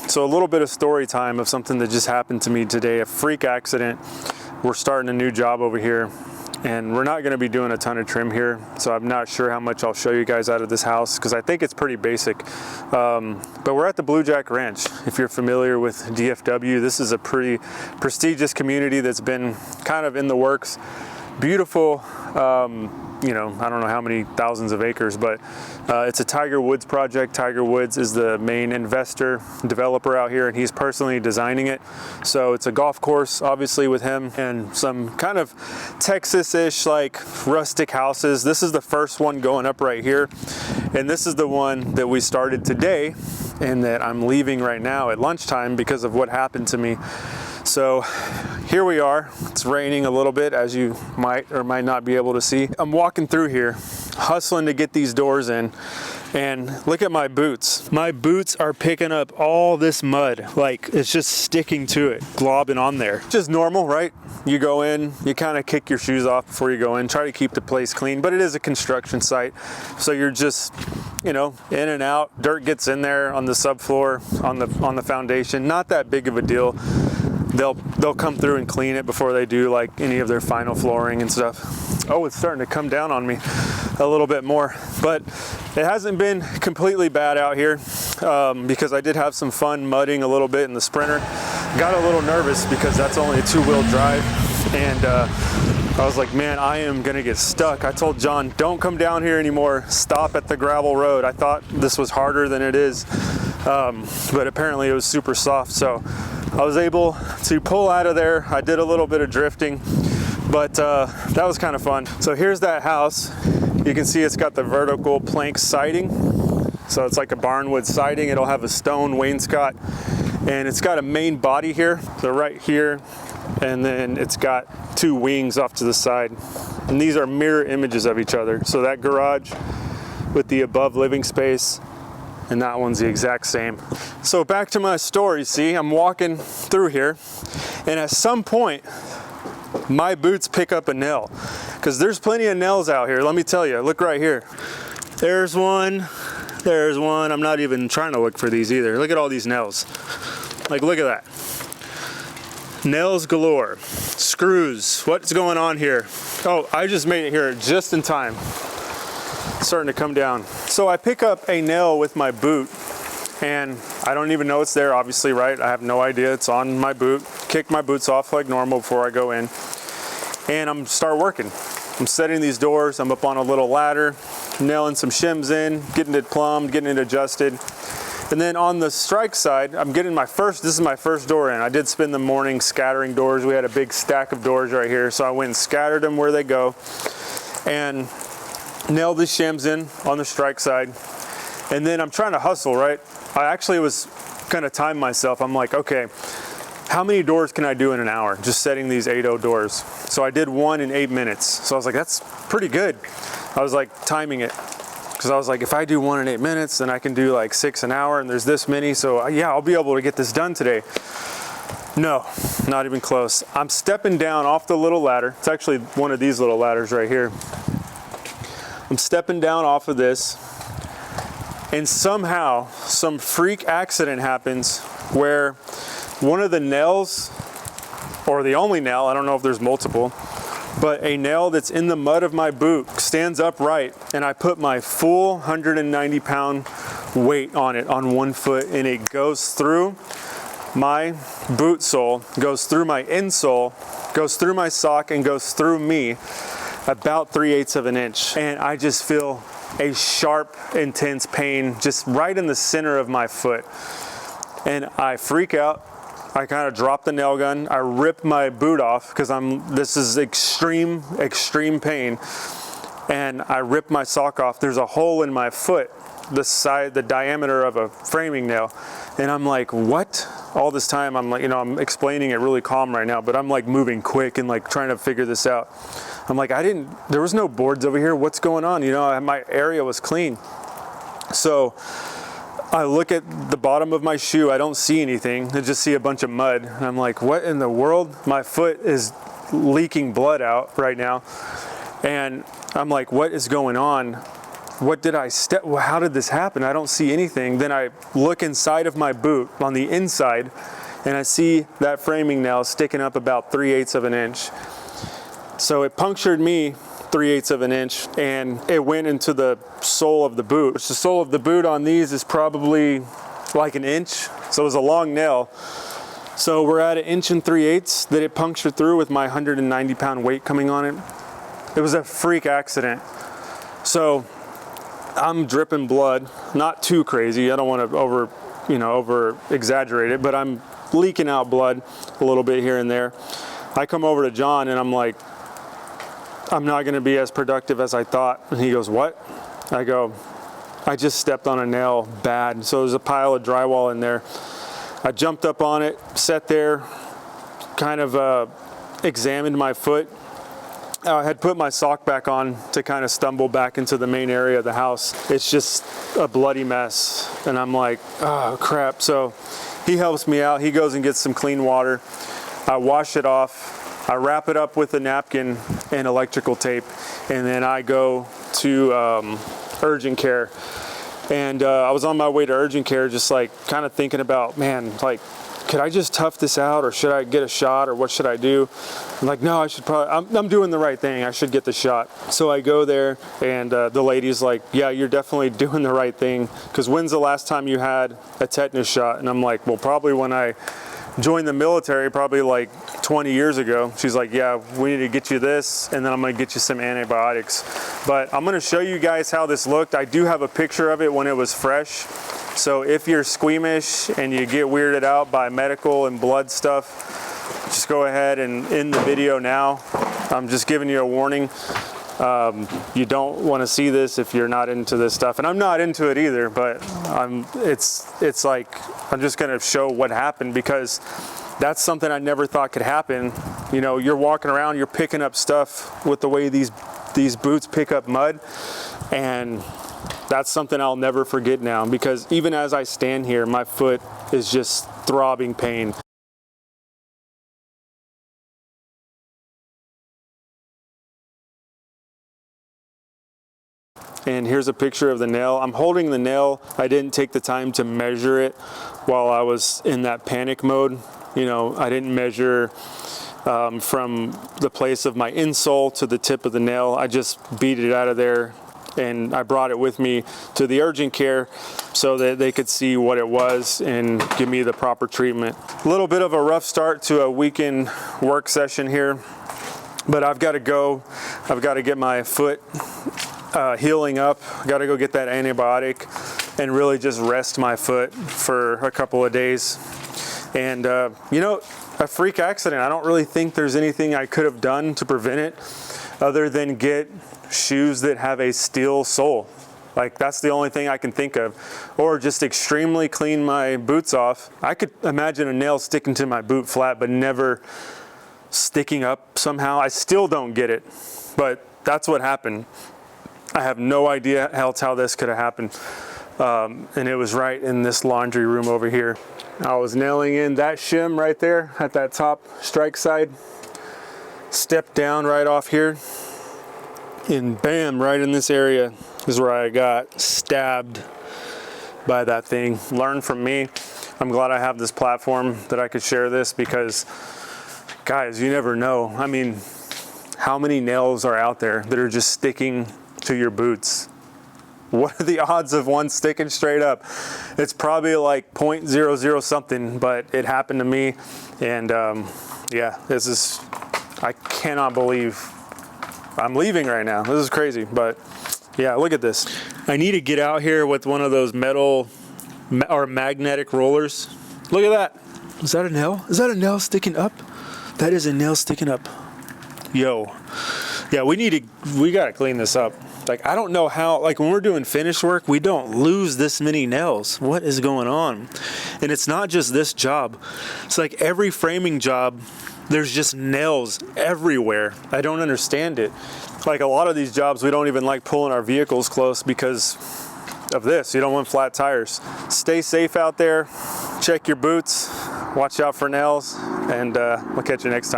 So a little bit of story time of something that just happened to me today, a freak accident. We're starting a new job over here and we're not going to be doing a ton of trim here. So I'm not sure how much I'll show you guys out of this house because I think it's pretty basic. But we're at the Blue Jack Ranch. If you're familiar with DFW, this is a pretty prestigious community that's been kind of in the works. Beautiful, you know, I don't know how many thousands of acres, but it's a Tiger Woods project. Tiger Woods is the main investor, developer out here, and he's personally designing it. So it's a golf course, obviously, with him, and some kind of Texas-ish, like, rustic houses. This is the first one going up right here, and this is the one that we started today, and that I'm leaving right now at lunchtime because of what happened to me. So here we are. It's raining a little bit, as you might or might not be able to see. I'm walking through here, hustling to get these doors in, and look at my boots. My boots are picking up all this mud, like it's just sticking to it, globbing on there. Just normal, right? You go in, you kind of kick your shoes off before you go in, try to keep the place clean, but it is a construction site, so you're just, you know, in and out. Dirt gets in there on the subfloor, on the foundation. Not that big of a deal. They'll come through and clean it before they do like any of their final flooring and stuff. Oh, it's starting to come down on me a little bit more, but it hasn't been completely bad out here because I did have some fun mudding a little bit in the Sprinter. Got a little nervous because that's only a 2-wheel drive, and I was like, man, I am gonna get stuck. I told John, don't come down here anymore. Stop at the gravel road. I thought this was harder than it is, but apparently it was super soft. So I was able to pull out of there. I did a little bit of drifting, but that was kind of fun. So here's that house. You can see it's got the vertical plank siding. So it's like a barnwood siding. It'll have a stone wainscot, and it's got a main body here. So right here, and then it's got 2 wings off to the side. And these are mirror images of each other. So that garage with the above living space, and that one's the exact same. So back to my story, see, I'm walking through here, and at some point, my boots pick up a nail, because there's plenty of nails out here, let me tell you. Look right here. There's one, I'm not even trying to look for these either. Look at all these nails. Like, look at that. Nails galore, screws, what's going on here? Oh, I just made it here just in time. Starting to come down. So I pick up a nail with my boot, and I don't even know it's there, obviously, right? I have no idea it's on my boot. Kick my boots off like normal before I go in, and I'm start working. I'm setting these doors. I'm up on a little ladder, nailing some shims in, getting it plumbed, getting it adjusted. And then on the strike side, I'm getting this is my first door in. I did spend the morning scattering doors. We had a big stack of doors right here, so I went and scattered them where they go, and nailed the shims in on the strike side. And then I'm trying to hustle, right? I actually was kind of timing myself. I'm like, okay, how many doors can I do in an hour? Just setting these 8-0 doors. So I did 1 in 8 minutes. So I was like, that's pretty good. I was like timing it, because I was like, if I do 1 in 8 minutes, then I can do like 6 an hour, and there's this many. So yeah, I'll be able to get this done today. No, not even close. I'm stepping down off the little ladder. It's actually one of these little ladders right here. I'm stepping down off of this, and somehow some freak accident happens where one of the nails, or the only nail, I don't know if there's multiple, but a nail that's in the mud of my boot stands upright, and I put my full 190-pound weight on it on one foot, and it goes through my boot sole, goes through my insole, goes through my sock, and goes through me about 3/8 of an inch. And I just feel a sharp, intense pain just right in the center of my foot. And I freak out. I kind of drop the nail gun. I rip my boot off because this is extreme pain. And I rip my sock off. There's a hole in my foot, the diameter of a framing nail. And I'm like, what? All this time, I'm like, I'm explaining it really calm right now, but I'm like moving quick and like trying to figure this out. I'm like, there was no boards over here. What's going on? My area was clean. So I look at the bottom of my shoe. I don't see anything. I just see a bunch of mud. And I'm like, what in the world? My foot is leaking blood out right now. And I'm like, what is going on? what did I step? How did this happen? I don't see anything. Then I look inside of my boot on the inside, and I see that framing nail sticking up about 3/8 of an inch. So it punctured me 3/8 of an inch, and it went into the sole of the boot. The sole of the boot on these is probably like an inch. So it was a long nail. So we're at 1 3/8 that it punctured through with my 190-pound weight coming on it. It was a freak accident. So I'm dripping blood, not too crazy. I don't want to over exaggerate it, but I'm leaking out blood a little bit here and there. I come over to John and I'm like, I'm not going to be as productive as I thought. And he goes, what? I go, I just stepped on a nail bad. So there's a pile of drywall in there. I jumped up on it, sat there, kind of examined my foot. I had put my sock back on to kind of stumble back into the main area of the house. It's just a bloody mess. And I'm like, oh crap. So he helps me out. He goes and gets some clean water. I wash it off. I wrap it up with a napkin and electrical tape. And then I go to urgent care. And I was on my way to urgent care, just like kind of thinking about, man, like, could I just tough this out, or should I get a shot, or what should I do? I'm like, no, I should probably, I'm doing the right thing. I should get the shot. So I go there, and the lady's like, yeah, you're definitely doing the right thing. Because when's the last time you had a tetanus shot? And I'm like, well, probably when I joined the military, probably like 20 years ago. She's like, yeah, we need to get you this, and then I'm gonna get you some antibiotics. But I'm gonna show you guys how this looked. I do have a picture of it when it was fresh. So if you're squeamish and you get weirded out by medical and blood stuff, just go ahead and end the video now. I'm just giving you a warning. You don't want to see this if you're not into this stuff, and I'm not into it either, but it's like I'm just going to show what happened, because that's something I never thought could happen. You know, you're walking around, you're picking up stuff with the way these boots pick up mud, and that's something I'll never forget now, because even as I stand here, my foot is just throbbing pain. And here's a picture of the nail. I'm holding the nail. I didn't take the time to measure it while I was in that panic mode. You know, I didn't measure from the place of my insole to the tip of the nail. I just beat it out of there, and I brought it with me to the urgent care so that they could see what it was and give me the proper treatment. A little bit of a rough start to a weekend work session here, but I've got to go. I've got to get my foot healing up. I got to go get that antibiotic and really just rest my foot for a couple of days. And you know, a freak accident, I don't really think there's anything I could have done to prevent it other than get shoes that have a steel sole. Like, that's the only thing I can think of. Or just extremely clean my boots off. I could imagine a nail sticking to my boot flat but never sticking up somehow. I still don't get it, but that's what happened. I have no idea else how this could have happened. And it was right in this laundry room over here. I was nailing in that shim right there at that top strike side. Stepped down right off here, and bam, right in this area is where I got stabbed by that thing. Learn from me. I'm glad I have this platform that I could share this, because guys, you never know. I mean, how many nails are out there that are just sticking to your boots? What are the odds of one sticking straight up? It's probably like 0.00 something, but it happened to me. And yeah, I cannot believe I'm leaving right now. This is crazy, but yeah, look at this. I need to get out here with one of those metal or magnetic rollers. Look at that. Is that a nail? Is that a nail sticking up? That is a nail sticking up. Yo. Yeah, we gotta clean this up. Like, I don't know how, like, when we're doing finish work, we don't lose this many nails. What is going on? And it's not just this job. It's like every framing job, there's just nails everywhere. I don't understand it. Like, a lot of these jobs, we don't even like pulling our vehicles close because of this. You don't want flat tires. Stay safe out there. Check your boots. Watch out for nails. And we'll catch you next time.